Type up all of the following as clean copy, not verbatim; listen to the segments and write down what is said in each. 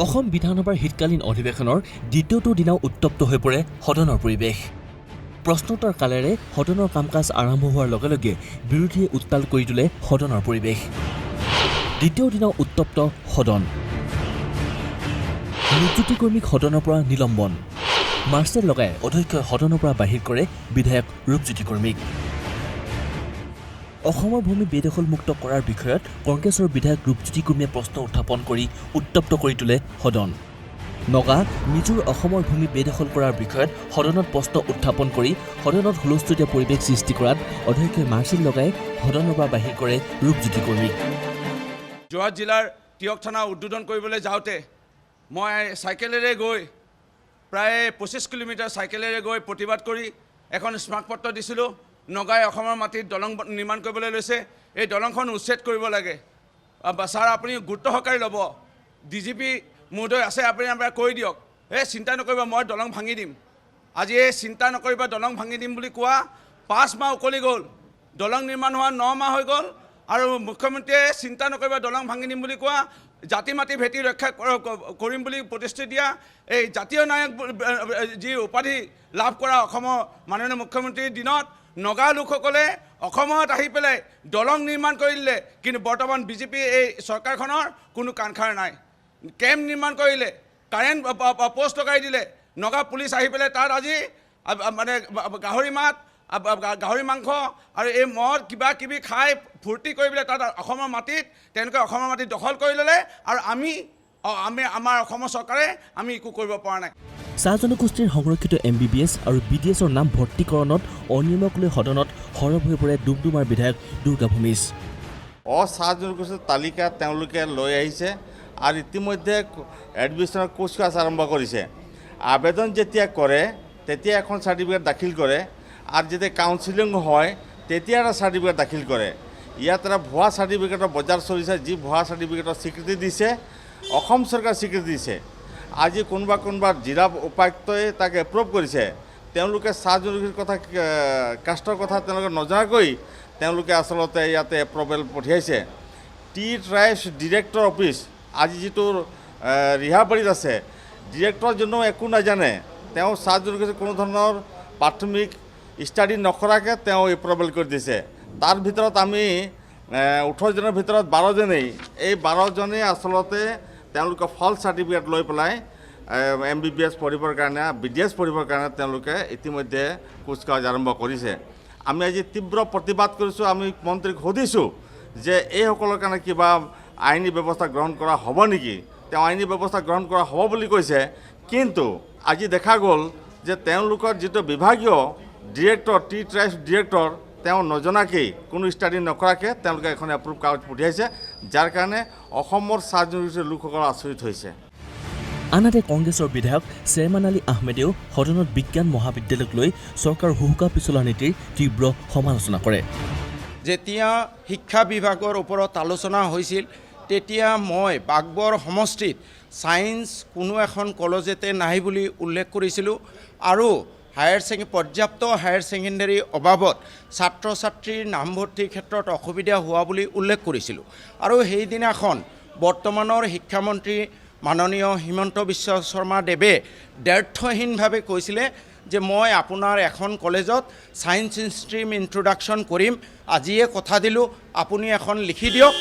অসম বিধানসভাৰ শীতকালীন অধিৱেশনৰ দ্বিতীয়টো দিনাও উত্তপ্ত হৈ পৰে সদনৰ পৰিৱেশ। প্ৰশ্নোত্তৰ কালেৰে সদনৰ কাম কাজ আৰম্ভ হোৱাৰ লগে লগে বিৰোধীয়ে উত্তাল কৰি তোলে সদনৰ পৰিৱেশ। দ্বিতীয় দিনাও উত্তপ্ত সদন। নিযুক্তিকৰ্মীক সদনৰ পৰা নিলম্বন। মাৰ্চেল লগাই অধ্যক্ষই সদনৰ পৰা বাহিৰ কৰে বিধায়ক ৰূপজ্যোতি কৰ্মীক। অসমৰ ভূমি বেদখলমুক্ত কৰাৰ বিষয়ত কংগ্ৰেছৰ বিধায়ক ৰূপজ্যোতি কৰ্মীয়ে প্ৰশ্ন উত্থাপন কৰি উত্তপ্ত কৰি তোলে সদন। নগা মিজোৰ অসমৰ ভূমি বেদখল কৰাৰ বিষয়ত সদনত প্ৰশ্ন উত্থাপন কৰি সদনত হুলস্থুলীয়া পৰিৱেশ সৃষ্টি কৰাত অধ্যক্ষই মাৰ্চেল লগাই সদনৰ পৰা বাহিৰ কৰে ৰূপজ্যোতি কৰ্মীক। যোৰহাট জিলাৰ টিয়ক থানা উদ্বোধন কৰিবলৈ যাওঁতে মই চাইকেলেৰে গৈ প্ৰায় 25 কিলোমিটাৰ চাইকেলেৰে গৈ প্ৰতিবাদ কৰি এখন স্মাৰকপত্ৰ দিছিলোঁ। নগাই অসমৰ মাটিত দলং নিৰ্মাণ কৰিবলৈ লৈছে, এই দলংখন উচ্ছেদ কৰিব লাগে। ছাৰ আপুনি গুৰুত্ব সহকাৰে ল'ব, DGP মহোদয় আছে, আপুনি আমাৰ কৈ দিয়ক, চিন্তা নকৰিবা মই দলং ভাঙি দিম। আজি এই চিন্তা নকৰিবা দলং ভাঙি দিম বুলি কোৱা 5 মাহ উকলি গ'ল, দলং নিৰ্মাণ হোৱা 9 মাহ হৈ গ'ল, আৰু মুখ্যমন্ত্ৰীয়ে চিন্তা নকৰিবা দলং ভাঙি দিম বুলি কোৱা জাতি মাটি ভেটি ৰক্ষা কৰিম বুলি প্ৰতিশ্ৰুতি দিয়া এই জাতীয় নায়ক যি উপাধি লাভ কৰা অসমৰ মাননীয় মুখ্যমন্ত্ৰীৰ দিনত নগা লোকসকলে অসমত আহি পেলাই দলং নিৰ্মাণ কৰি দিলে, কিন্তু বৰ্তমান বিজেপি এই চৰকাৰখনৰ কোনো কাণসাৰ নাই। কেম্প নিৰ্মাণ কৰিলে, কাৰেণ্ট পোষ্ট লগাই দিলে, নগা পুলিচ আহি পেলাই তাত আজি মানে গাহৰি মাংস আৰু এই মদ কিবা কিবি খাই ফূৰ্তি কৰি পেলাই তাত অসমৰ মাটিত তেওঁলোকে অসমৰ মাটিত দখল কৰি ল'লে, আৰু আমাৰ অসমৰ চৰকাৰে আমি একো কৰিব পৰা নাই। চাহ জনগোষ্ঠীৰ সংৰক্ষিত MBBS আৰু BDSৰ নাম ভৰ্তিকৰণত অনিয়মক লৈ সদনত সৰব হৈ পৰে ডুমডুমাৰ বিধায়ক দুৰ্গা ভূমিজ। চাহ জনগোষ্ঠীৰ তালিকা তেওঁলোকে লৈ আহিছে আৰু ইতিমধ্যে এডমিশ্যনৰ কুচকাচ আৰম্ভ কৰিছে। আবেদন যেতিয়া কৰে তেতিয়া এখন চাৰ্টিফিকেট দাখিল কৰে, আৰু যেতিয়া কাউন্সিলিং হয় তেতিয়া এটা চাৰ্টিফিকেট দাখিল কৰে। ইয়াত এটা ভুৱা চাৰ্টিফিকেটৰ বজাৰ চলিছে, যি ভুৱা চাৰ্টিফিকেটৰ স্বীকৃতি দিছে অসম চৰকাৰে স্বীকৃতি দিছে। আজি কোনোবা জিলা উপায়ুক্তই তাক এপ্ৰুভ কৰিছে, তেওঁলোকে চাহ জনগোষ্ঠীৰ কথা কাষ্টৰ কথা তেওঁলোকে নজনাকৈ তেওঁলোকে আচলতে ইয়াতে এপ্ৰুভেল পঠিয়াইছে। টি ট্ৰাইবছ ডিৰেক্টৰ অফিচ আজি যিটো ৰিহাবাৰীত আছে, ডিৰেক্টৰ জনেও একো নাজানে, তেওঁ চাহ জনগোষ্ঠীৰ কোনো ধৰণৰ প্ৰাথমিক ষ্টাডি নকৰাকৈ তেওঁ এপ্ৰুভেল কৰি দিছে। তাৰ ভিতৰত আমি 18 জনৰ ভিতৰত 12 জনেই, এই 12 জনেই আচলতে তেওঁলোকে ফল্ছ চাৰ্টিফিকেট লৈ পেলাই MBBS পঢ়িবৰ কাৰণে BDS পঢ়িবৰ কাৰণে তেওঁলোকে ইতিমধ্যে কুচকাৱাজ আৰম্ভ কৰিছে। আমি আজি তীব্ৰ প্ৰতিবাদ কৰিছোঁ। আমি মন্ত্ৰীক সুধিছোঁ যে এইসকলৰ কাৰণে কিবা আইনী ব্যৱস্থা গ্ৰহণ কৰা হ'ব নেকি। তেওঁ আইনী ব্যৱস্থা গ্ৰহণ কৰা হ'ব বুলি কৈছে, কিন্তু আজি দেখা গ'ল যে তেওঁলোকৰ যিটো বিভাগীয় ডিৰেক্টৰ টি ট্ৰাইবছ ডিৰেক্টৰ তেওঁ নজনাকেই কোনো ষ্টাডি নকৰাকৈ তেওঁলোকে এখন এপ্ৰুভ কাগজ পঠিয়াইছে, যাৰ কাৰণে অসমৰ চাহ জনগোষ্ঠীৰ লোকসকল আচৰিত হৈছে। আনহাতে কংগ্ৰেছৰ বিধায়ক চেয়াৰমান আলী আহমেদেও সদনত বিজ্ঞান মহাবিদ্যালয়ক লৈ চৰকাৰৰ হুহুকা পিছলা নীতিৰ তীব্ৰ সমালোচনা কৰে। যেতিয়া শিক্ষা বিভাগৰ ওপৰত আলোচনা হৈছিল তেতিয়া মই বাগবৰ সমষ্টিত ছায়েন্স কোনো এখন কলেজতে নাই বুলি উল্লেখ কৰিছিলোঁ, আৰু পৰ্যাপ্ত হায়াৰ ছেকেণ্ডেৰী অভাৱত ছাত্ৰ ছাত্ৰীৰ নামভৰ্তিৰ ক্ষেত্ৰত অসুবিধা হোৱা বুলি উল্লেখ কৰিছিলোঁ। আৰু সেইদিনাখন বৰ্তমানৰ শিক্ষামন্ত্ৰী মাননীয় হিমন্ত বিশ্ব শৰ্মা দেৱে দ্ব্যৰ্থহীনভাৱে কৈছিলে যে মই আপোনাৰ এখন কলেজত ছায়েন্স ষ্ট্ৰীম ইন্ট্ৰডাকশ্যন কৰিম, আজিয়ে কথা দিলোঁ, আপুনি এখন লিখি দিয়ক,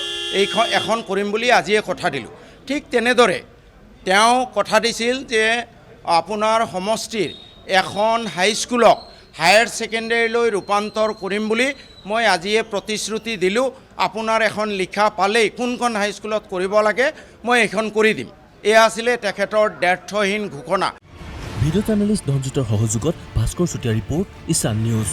এখন কৰিম বুলি আজিয়ে কথা দিলোঁ। ঠিক তেনেদৰে তেওঁ কথা দিছিল যে আপোনাৰ সমষ্টিৰ এখন হাইস্কুলক হায়াৰ ছেকেণ্ডেৰীলৈ ৰূপান্তৰ কৰিম বুলি মই আজিয়ে প্ৰতিশ্ৰুতি দিলোঁ। আপোনাৰ এখন লিখা পালেই কোনখন হাইস্কুলত কৰিব লাগে মই এইখন কৰি দিম। এয়া আছিলে তেখেতৰ দ্ব্যৰ্থহীন ঘোষণা। ভিডিঅ' জাৰ্নেলিষ্ট ধনজিতৰ সহযোগত ভাস্কৰ চুতীয়া ৰিপৰ্ট, ঈশান নিউজ।